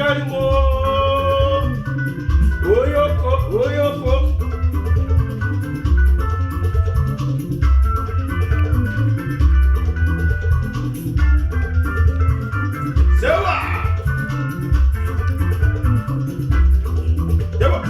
Kalimo. Oyoko, oyoko. Sewa. Sewa.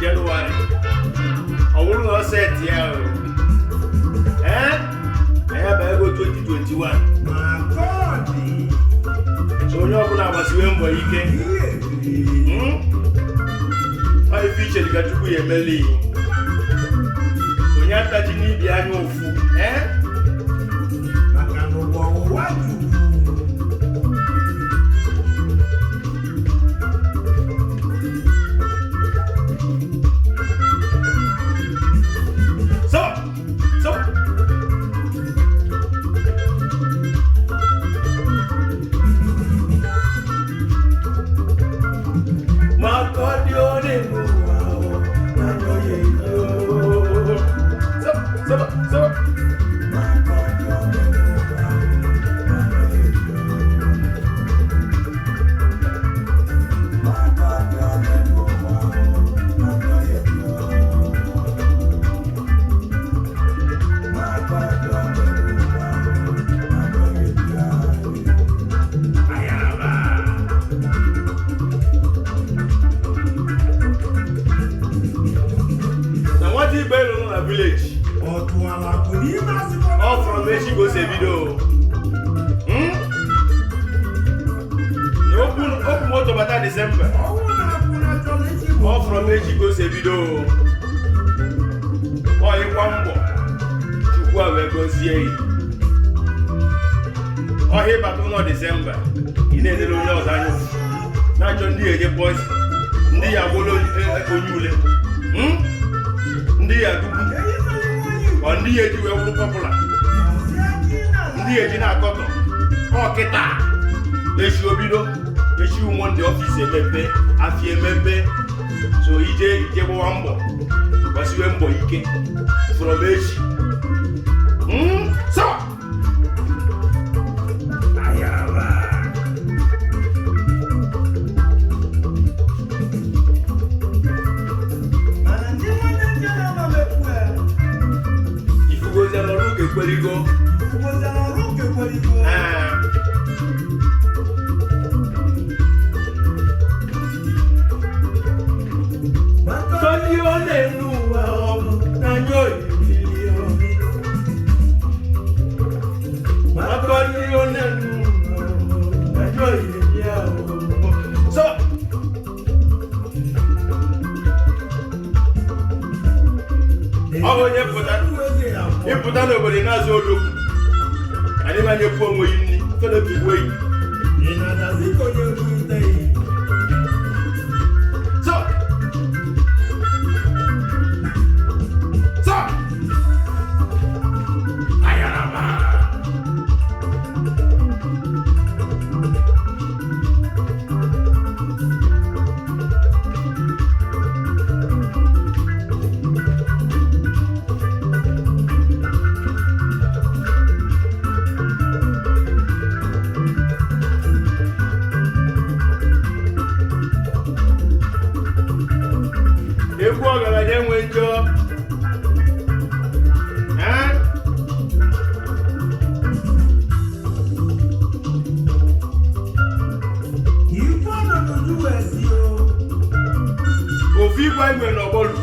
January. I will not set here. I have 2021. My God. So you're going to have a swim for you can. I feature the Gatuku Emily. When you're touching me behind your food, I can't know what to do. Village. All from Mexico goes a video. Open motor by December. All from Mexico goes a video. Oh, you want more? You go go see it. Oh, here but no December. You need to know that. Now John Deere boys. Ndi agolo onyule. Ndi adubu. Ndi eji we wuru popular. Ndi eji na akoto. O kita. Eshi obido. Eshi won the office emepe, afi emepe. So ije bo wambo. Wasi we mbo ike. From eshi. So. Ayala. Kweligo. Tọ́jú ọ̀lẹ́ inú wa ọmọ nájọ́ ìbílẹ̀ ọ̀mí. Tọ́jú ọ̀lẹ́ inú wa ọmọ nájọ́ ìbílẹ̀ ọ̀mí. So. Ọ̀hún yẹn pọ̀tà. Ịpụta n'obodo na-azụ olokwu anyị manye pụọ onwe yi nri fedebigwe yi so ayaraba Oviva e menobolu.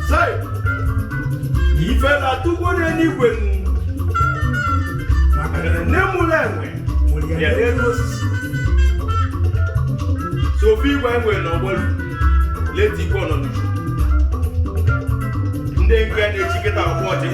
Sai. Ife la tubo ni gwe. Ne mulenwe. Ya elos. So sofi igwe enwe n'ọgbọlu leti igwe ọnọ n'uju ndị nke na-echi kịta ọkpọchị